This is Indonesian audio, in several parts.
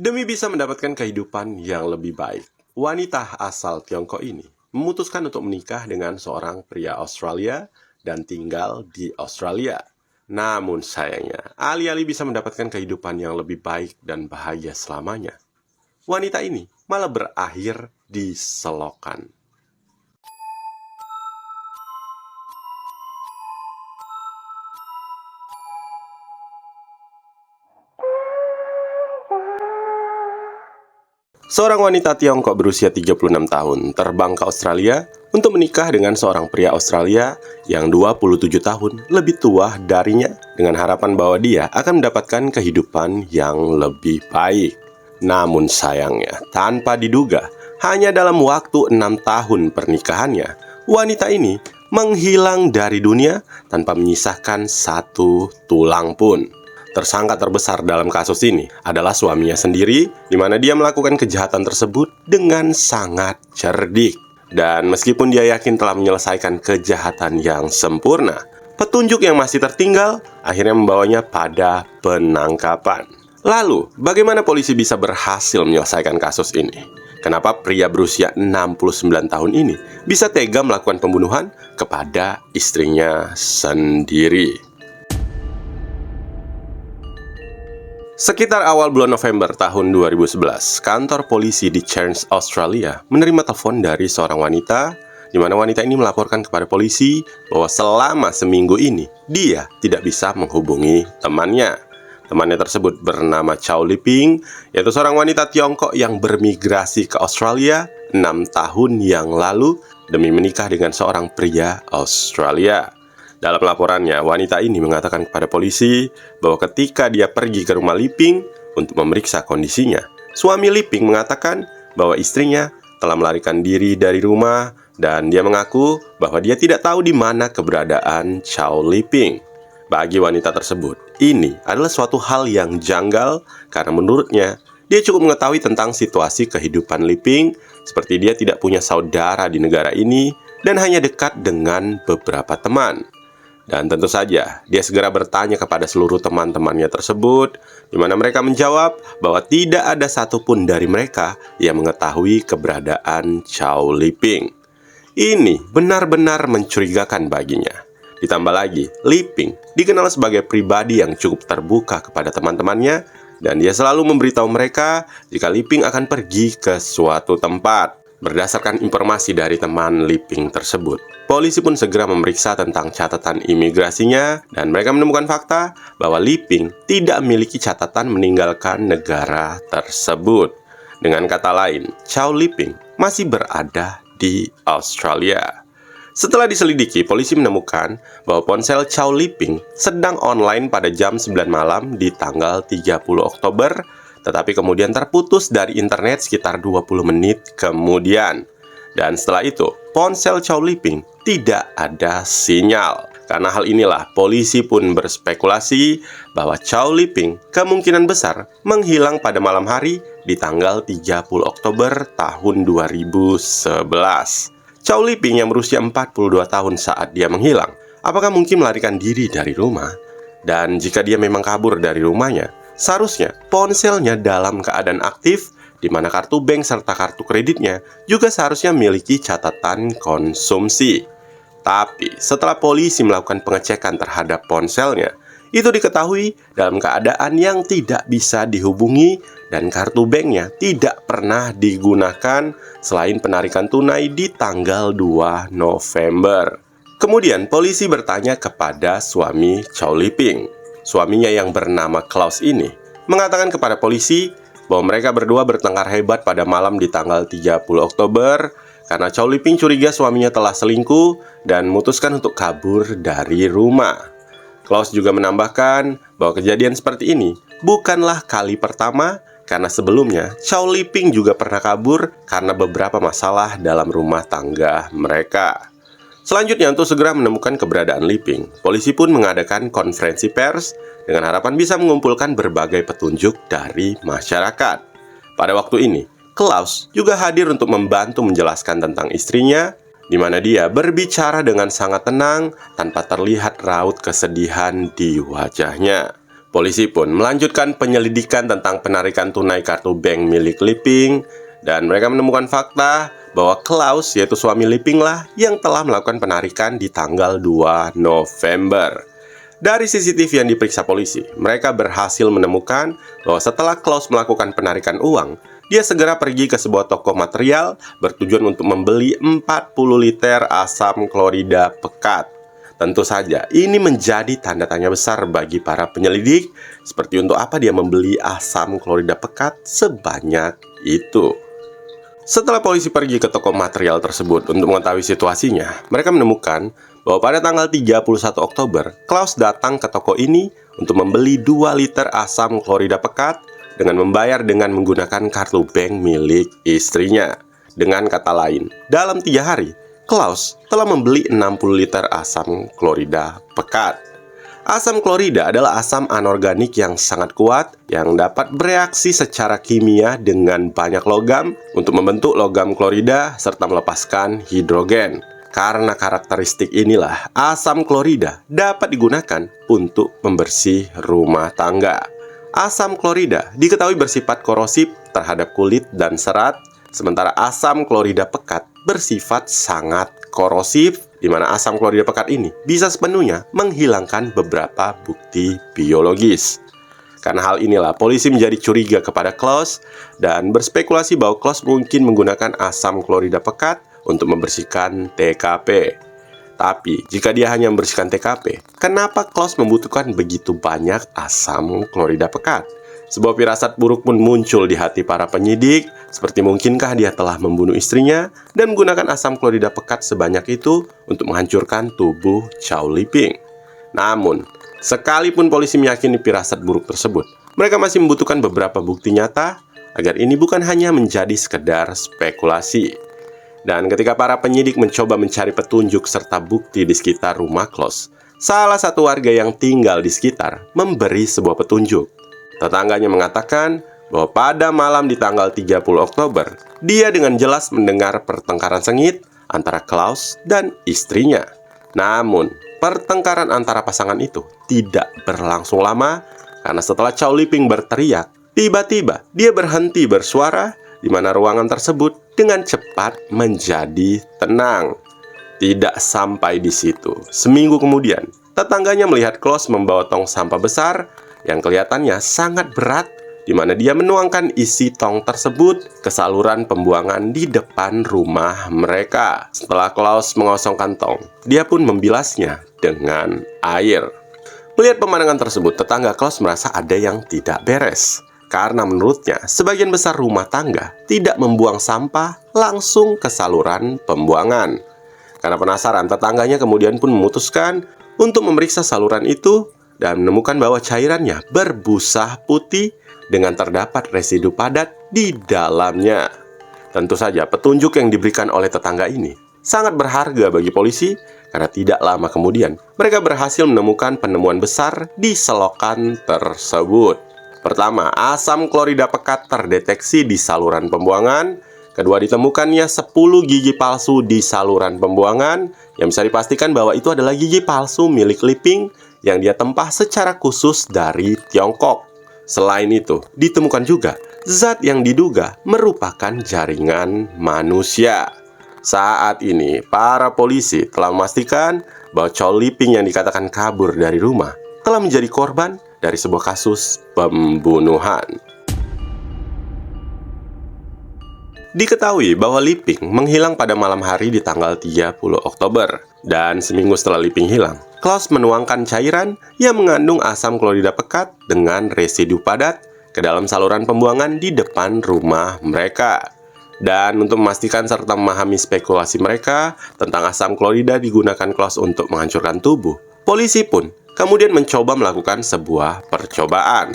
Demi bisa mendapatkan kehidupan yang lebih baik, wanita asal Tiongkok ini memutuskan untuk menikah dengan seorang pria Australia dan tinggal di Australia. Namun sayangnya, alih-alih bisa mendapatkan kehidupan yang lebih baik dan bahagia selamanya, wanita ini malah berakhir di selokan. Seorang wanita Tiongkok berusia 36 tahun terbang ke Australia untuk menikah dengan seorang pria Australia yang 27 tahun lebih tua darinya dengan harapan bahwa dia akan mendapatkan kehidupan yang lebih baik. Namun sayangnya, tanpa diduga, hanya dalam waktu 6 tahun pernikahannya, wanita ini menghilang dari dunia tanpa menyisakan satu tulang pun. Tersangka terbesar dalam kasus ini adalah suaminya sendiri, di mana dia melakukan kejahatan tersebut dengan sangat cerdik. Dan meskipun dia yakin telah menyelesaikan kejahatan yang sempurna, petunjuk yang masih tertinggal akhirnya membawanya pada penangkapan. Lalu, bagaimana polisi bisa berhasil menyelesaikan kasus ini? Kenapa pria berusia 69 tahun ini bisa tega melakukan pembunuhan kepada istrinya sendiri? Sekitar awal bulan November tahun 2011, kantor polisi di Cairns, Australia menerima telepon dari seorang wanita di mana wanita ini melaporkan kepada polisi bahwa selama seminggu ini dia tidak bisa menghubungi temannya. Temannya tersebut bernama Chow Liping, yaitu seorang wanita Tiongkok yang bermigrasi ke Australia 6 tahun yang lalu demi menikah dengan seorang pria Australia. Dalam laporannya, wanita ini mengatakan kepada polisi bahwa ketika dia pergi ke rumah Liping untuk memeriksa kondisinya, suami Liping mengatakan bahwa istrinya telah melarikan diri dari rumah dan dia mengaku bahwa dia tidak tahu di mana keberadaan Chow Liping. Bagi wanita tersebut, ini adalah suatu hal yang janggal karena menurutnya dia cukup mengetahui tentang situasi kehidupan Liping, seperti dia tidak punya saudara di negara ini dan hanya dekat dengan beberapa teman. Dan tentu saja, dia segera bertanya kepada seluruh teman-temannya tersebut, di mana mereka menjawab bahwa tidak ada satupun dari mereka yang mengetahui keberadaan Chow Liping. Ini benar-benar mencurigakan baginya. Ditambah lagi, Liping dikenal sebagai pribadi yang cukup terbuka kepada teman-temannya, dan dia selalu memberitahu mereka jika Liping akan pergi ke suatu tempat. Berdasarkan informasi dari teman Liping tersebut, polisi pun segera memeriksa tentang catatan imigrasinya dan mereka menemukan fakta bahwa Liping tidak memiliki catatan meninggalkan negara tersebut. Dengan kata lain, Chow Liping masih berada di Australia. Setelah diselidiki, polisi menemukan bahwa ponsel Chow Liping sedang online pada jam 9 malam di tanggal 30 Oktober, tetapi kemudian terputus dari internet sekitar 20 menit kemudian. Dan setelah itu, ponsel Chow Liping tidak ada sinyal. Karena hal inilah, polisi pun berspekulasi bahwa Chow Liping kemungkinan besar menghilang pada malam hari di tanggal 30 Oktober tahun 2011. Chow Liping yang berusia 42 tahun saat dia menghilang, apakah mungkin melarikan diri dari rumah? Dan jika dia memang kabur dari rumahnya, seharusnya ponselnya dalam keadaan aktif, di mana kartu bank serta kartu kreditnya juga seharusnya memiliki catatan konsumsi. Tapi setelah polisi melakukan pengecekan terhadap ponselnya, itu diketahui dalam keadaan yang tidak bisa dihubungi dan kartu banknya tidak pernah digunakan selain penarikan tunai di tanggal 2 November. Kemudian polisi bertanya kepada suami Chow Liping. Suaminya yang bernama Klaus ini mengatakan kepada polisi bahwa mereka berdua bertengkar hebat pada malam di tanggal 30 Oktober karena Chow Liping curiga suaminya telah selingkuh dan memutuskan untuk kabur dari rumah. Klaus juga menambahkan bahwa kejadian seperti ini bukanlah kali pertama karena sebelumnya Chow Liping juga pernah kabur karena beberapa masalah dalam rumah tangga mereka. Selanjutnya, untuk segera menemukan keberadaan Liping, polisi pun mengadakan konferensi pers dengan harapan bisa mengumpulkan berbagai petunjuk dari masyarakat. Pada waktu ini, Klaus juga hadir untuk membantu menjelaskan tentang istrinya, di mana dia berbicara dengan sangat tenang tanpa terlihat raut kesedihan di wajahnya. Polisi pun melanjutkan penyelidikan tentang penarikan tunai kartu bank milik Liping, dan mereka menemukan fakta bahwa Klaus, yaitu suami Liping lah, yang telah melakukan penarikan di tanggal 2 November. Dari CCTV yang diperiksa polisi, mereka berhasil menemukan bahwa setelah Klaus melakukan penarikan uang, dia segera pergi ke sebuah toko material bertujuan untuk membeli 40 liter asam klorida pekat. Tentu saja, ini menjadi tanda tanya besar bagi para penyelidik, seperti untuk apa dia membeli asam klorida pekat sebanyak itu. Setelah polisi pergi ke toko material tersebut untuk mengetahui situasinya, mereka menemukan bahwa pada tanggal 31 Oktober, Klaus datang ke toko ini untuk membeli 2 liter asam klorida pekat dengan membayar dengan menggunakan kartu bank milik istrinya. Dengan kata lain, dalam 3 hari, Klaus telah membeli 60 liter asam klorida pekat. Asam klorida adalah asam anorganik yang sangat kuat yang dapat bereaksi secara kimia dengan banyak logam untuk membentuk logam klorida serta melepaskan hidrogen. Karena karakteristik inilah, asam klorida dapat digunakan untuk pembersih rumah tangga. Asam klorida diketahui bersifat korosif terhadap kulit dan serat, sementara asam klorida pekat bersifat sangat korosif, di mana asam klorida pekat ini bisa sepenuhnya menghilangkan beberapa bukti biologis. Karena hal inilah, polisi menjadi curiga kepada Klaus dan berspekulasi bahwa Klaus mungkin menggunakan asam klorida pekat untuk membersihkan TKP. Tapi, jika dia hanya membersihkan TKP, kenapa Klaus membutuhkan begitu banyak asam klorida pekat? Sebuah firasat buruk pun muncul di hati para penyidik, seperti mungkinkah dia telah membunuh istrinya dan menggunakan asam klorida pekat sebanyak itu untuk menghancurkan tubuh Chow Liping. Namun, sekalipun polisi meyakini firasat buruk tersebut, mereka masih membutuhkan beberapa bukti nyata agar ini bukan hanya menjadi sekedar spekulasi. Dan ketika para penyidik mencoba mencari petunjuk serta bukti di sekitar rumah Klaus, salah satu warga yang tinggal di sekitar memberi sebuah petunjuk. Tetangganya mengatakan bahwa pada malam di tanggal 30 Oktober, dia dengan jelas mendengar pertengkaran sengit antara Klaus dan istrinya. Namun, pertengkaran antara pasangan itu tidak berlangsung lama karena setelah Chow Liping berteriak, tiba-tiba dia berhenti bersuara di mana ruangan tersebut dengan cepat menjadi tenang. Tidak sampai di situ. Seminggu kemudian, tetangganya melihat Klaus membawa tong sampah besar yang kelihatannya sangat berat, di mana dia menuangkan isi tong tersebut ke saluran pembuangan di depan rumah mereka. Setelah Klaus mengosongkan tong, dia pun membilasnya dengan air. Melihat pemandangan tersebut, tetangga Klaus merasa ada yang tidak beres. Karena menurutnya, sebagian besar rumah tangga tidak membuang sampah langsung ke saluran pembuangan. Karena penasaran, tetangganya kemudian pun memutuskan untuk memeriksa saluran itu dan menemukan bahwa cairannya berbusa putih dengan terdapat residu padat di dalamnya. Tentu saja petunjuk yang diberikan oleh tetangga ini sangat berharga bagi polisi karena tidak lama kemudian mereka berhasil menemukan penemuan besar di selokan tersebut. Pertama, asam klorida pekat terdeteksi di saluran pembuangan. Kedua, ditemukannya 10 gigi palsu di saluran pembuangan yang bisa dipastikan bahwa itu adalah gigi palsu milik Liping yang dia tempah secara khusus dari Tiongkok. Selain itu, ditemukan juga zat yang diduga merupakan jaringan manusia. Saat ini, para polisi telah memastikan bahwa Chow Liping yang dikatakan kabur dari rumah telah menjadi korban dari sebuah kasus pembunuhan. Diketahui bahwa Liping menghilang pada malam hari di tanggal 30 Oktober. Dan seminggu setelah Liping hilang, Klaus menuangkan cairan yang mengandung asam klorida pekat dengan residu padat ke dalam saluran pembuangan di depan rumah mereka. Dan untuk memastikan serta memahami spekulasi mereka tentang asam klorida digunakan Klaus untuk menghancurkan tubuh, polisi pun kemudian mencoba melakukan sebuah percobaan.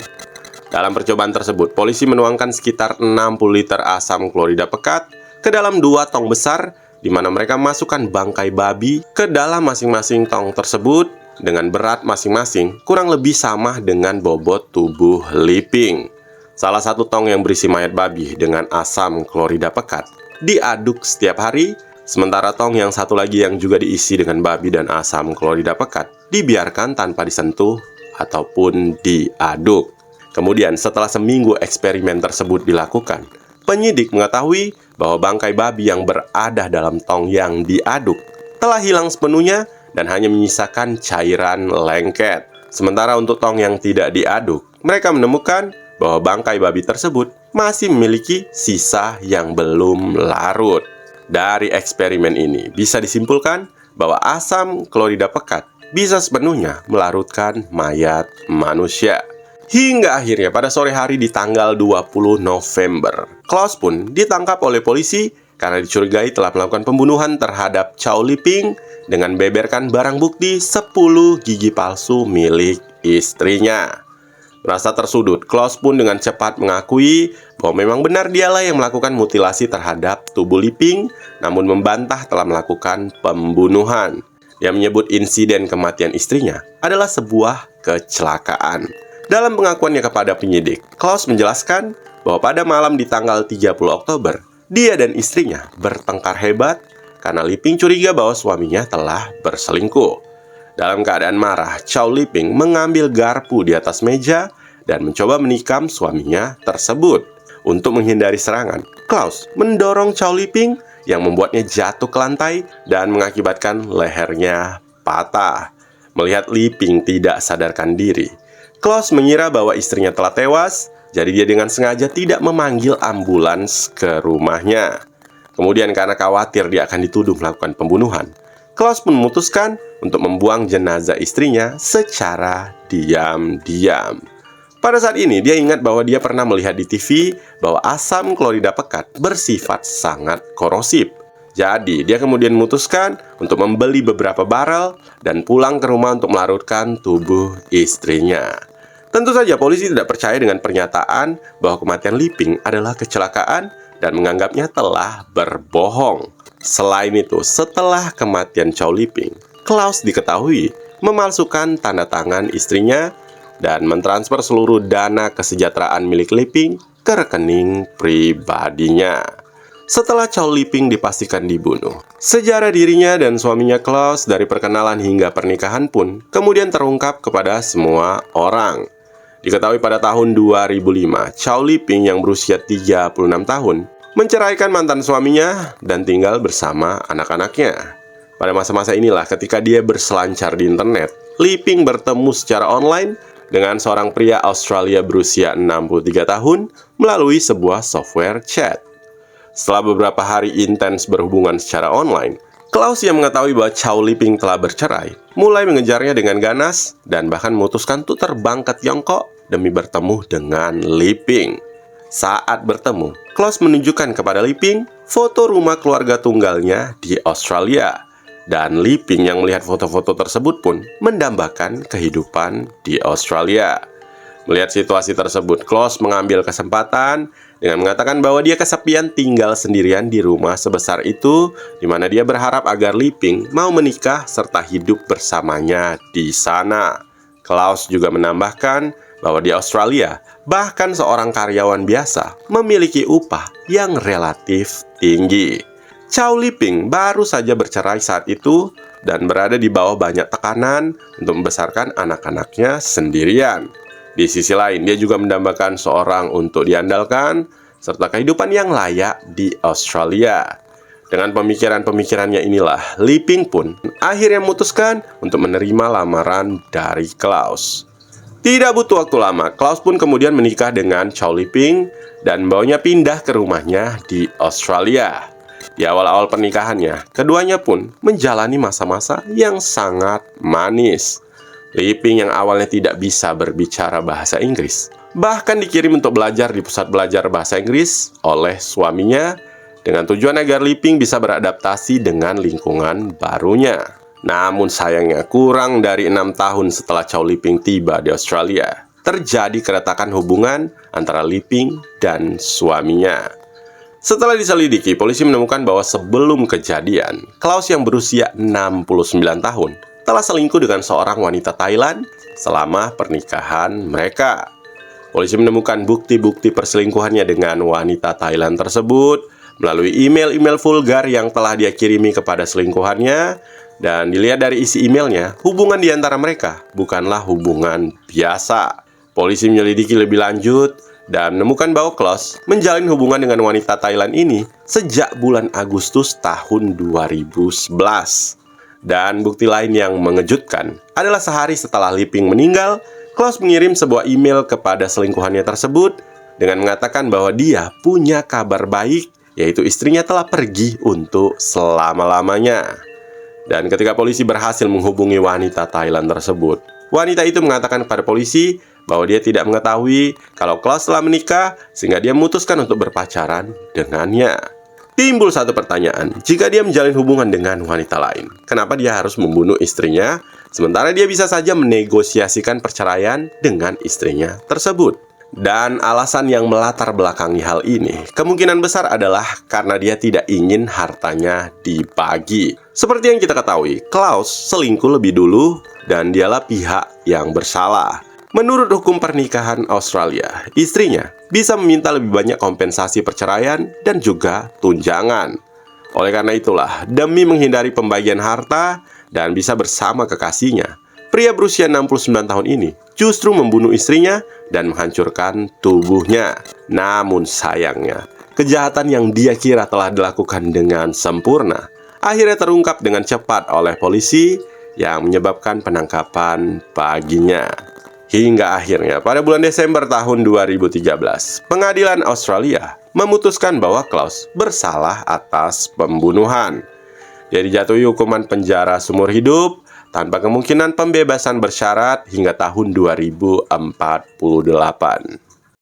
Dalam percobaan tersebut, polisi menuangkan sekitar 60 liter asam klorida pekat ke dalam 2 tong besar, di mana mereka masukkan bangkai babi ke dalam masing-masing tong tersebut dengan berat masing-masing kurang lebih sama dengan bobot tubuh Liping. Salah satu tong yang berisi mayat babi dengan asam klorida pekat diaduk setiap hari, sementara tong yang satu lagi yang juga diisi dengan babi dan asam klorida pekat dibiarkan tanpa disentuh ataupun diaduk. Kemudian setelah seminggu eksperimen tersebut dilakukan, penyidik mengetahui bahwa bangkai babi yang berada dalam tong yang diaduk telah hilang sepenuhnya dan hanya menyisakan cairan lengket. Sementara untuk tong yang tidak diaduk, mereka menemukan bahwa bangkai babi tersebut masih memiliki sisa yang belum larut. Dari eksperimen ini bisa disimpulkan bahwa asam klorida pekat bisa sepenuhnya melarutkan mayat manusia. Hingga akhirnya pada sore hari di tanggal 20 November, Klaus pun ditangkap oleh polisi karena dicurigai telah melakukan pembunuhan terhadap Chow Liping dengan membeberkan barang bukti 10 gigi palsu milik istrinya. Merasa tersudut, Klaus pun dengan cepat mengakui bahwa memang benar dialah yang melakukan mutilasi terhadap tubuh Liping, namun membantah telah melakukan pembunuhan. Dia menyebut insiden kematian istrinya adalah sebuah kecelakaan. Dalam pengakuannya kepada penyidik, Klaus menjelaskan bahwa pada malam di tanggal 30 Oktober, dia dan istrinya bertengkar hebat karena Liping curiga bahwa suaminya telah berselingkuh. Dalam keadaan marah, Chow Liping mengambil garpu di atas meja dan mencoba menikam suaminya tersebut. Untuk menghindari serangan, Klaus mendorong Chow Liping yang membuatnya jatuh ke lantai dan mengakibatkan lehernya patah. Melihat Liping tidak sadarkan diri, Klaus mengira bahwa istrinya telah tewas, jadi dia dengan sengaja tidak memanggil ambulans ke rumahnya. Kemudian karena khawatir dia akan dituduh melakukan pembunuhan, Klaus pun memutuskan untuk membuang jenazah istrinya secara diam-diam. Pada saat ini, dia ingat bahwa dia pernah melihat di TV bahwa asam klorida pekat bersifat sangat korosif. Jadi, dia kemudian memutuskan untuk membeli beberapa barel dan pulang ke rumah untuk melarutkan tubuh istrinya. Tentu saja polisi tidak percaya dengan pernyataan bahwa kematian Liping adalah kecelakaan dan menganggapnya telah berbohong. Selain itu, setelah kematian Chow Liping, Klaus diketahui memalsukan tanda tangan istrinya dan mentransfer seluruh dana kesejahteraan milik Liping ke rekening pribadinya. Setelah Chow Liping dipastikan dibunuh, sejarah dirinya dan suaminya Klaus dari perkenalan hingga pernikahan pun kemudian terungkap kepada semua orang. Diketahui pada tahun 2005, Chow Liping yang berusia 36 tahun menceraikan mantan suaminya dan tinggal bersama anak-anaknya. Pada masa-masa inilah ketika dia berselancar di internet, Liping bertemu secara online dengan seorang pria Australia berusia 63 tahun melalui sebuah software chat. Setelah beberapa hari intens berhubungan secara online, Klaus yang mengetahui bahwa Chow Liping telah bercerai, mulai mengejarnya dengan ganas dan bahkan memutuskan untuk terbang ke Tiongkok demi bertemu dengan Liping. Saat bertemu, Klaus menunjukkan kepada Liping foto rumah keluarga tunggalnya di Australia. Dan Liping yang melihat foto-foto tersebut pun mendambakan kehidupan di Australia. Melihat situasi tersebut, Klaus mengambil kesempatan dengan mengatakan bahwa dia kesepian tinggal sendirian di rumah sebesar itu, di mana dia berharap agar Liping mau menikah serta hidup bersamanya di sana. Klaus juga menambahkan bahwa di Australia, bahkan seorang karyawan biasa memiliki upah yang relatif tinggi. Chow Liping baru saja bercerai saat itu dan berada di bawah banyak tekanan untuk membesarkan anak-anaknya sendirian. Di sisi lain, dia juga mendambakan seorang untuk diandalkan serta kehidupan yang layak di Australia. Dengan pemikiran-pemikirannya inilah, Liping pun akhirnya memutuskan untuk menerima lamaran dari Klaus. Tidak butuh waktu lama, Klaus pun kemudian menikah dengan Chow Liping dan membawanya pindah ke rumahnya di Australia. Di awal-awal pernikahannya, keduanya pun menjalani masa-masa yang sangat manis. Liping yang awalnya tidak bisa berbicara bahasa Inggris, bahkan dikirim untuk belajar di pusat belajar bahasa Inggris oleh suaminya, dengan tujuan agar Liping bisa beradaptasi dengan lingkungan barunya. Namun sayangnya, kurang dari 6 tahun setelah Chow Liping tiba di Australia, terjadi keretakan hubungan antara Liping dan suaminya. Setelah diselidiki, polisi menemukan bahwa sebelum kejadian, Klaus yang berusia 69 tahun telah selingkuh dengan seorang wanita Thailand selama pernikahan mereka. Polisi menemukan bukti-bukti perselingkuhannya dengan wanita Thailand tersebut melalui email-email vulgar yang telah dia kirimi kepada selingkuhannya, Dan dilihat dari isi emailnya, hubungan di antara mereka bukanlah hubungan biasa. Polisi menyelidiki lebih lanjut dan menemukan bahwa Klaus menjalin hubungan dengan wanita Thailand ini sejak bulan Agustus tahun 2011. Dan bukti lain yang mengejutkan adalah sehari setelah Liping meninggal, Klaus mengirim sebuah email kepada selingkuhannya tersebut dengan mengatakan bahwa dia punya kabar baik, yaitu istrinya telah pergi untuk selama-lamanya. Dan ketika polisi berhasil menghubungi wanita Thailand tersebut, wanita itu mengatakan kepada polisi bahwa dia tidak mengetahui kalau Klaus telah menikah sehingga dia memutuskan untuk berpacaran dengannya. Timbul satu pertanyaan, jika dia menjalin hubungan dengan wanita lain, kenapa dia harus membunuh istrinya, sementara dia bisa saja menegosiasikan perceraian dengan istrinya tersebut? Dan alasan yang melatar belakangi hal ini kemungkinan besar adalah karena dia tidak ingin hartanya dibagi. Seperti yang kita ketahui, Klaus selingkuh lebih dulu dan dialah pihak yang bersalah. Menurut hukum pernikahan Australia, istrinya bisa meminta lebih banyak kompensasi perceraian dan juga tunjangan. Oleh karena itulah, demi menghindari pembagian harta dan bisa bersama kekasihnya, pria berusia 69 tahun ini justru membunuh istrinya dan menghancurkan tubuhnya. Namun sayangnya, kejahatan yang dia kira telah dilakukan dengan sempurna akhirnya terungkap dengan cepat oleh polisi yang menyebabkan penangkapan baginya. Hingga akhirnya pada bulan Desember tahun 2013, pengadilan Australia memutuskan bahwa Klaus bersalah atas pembunuhan. Dia dijatuhi hukuman penjara seumur hidup tanpa kemungkinan pembebasan bersyarat hingga tahun 2048.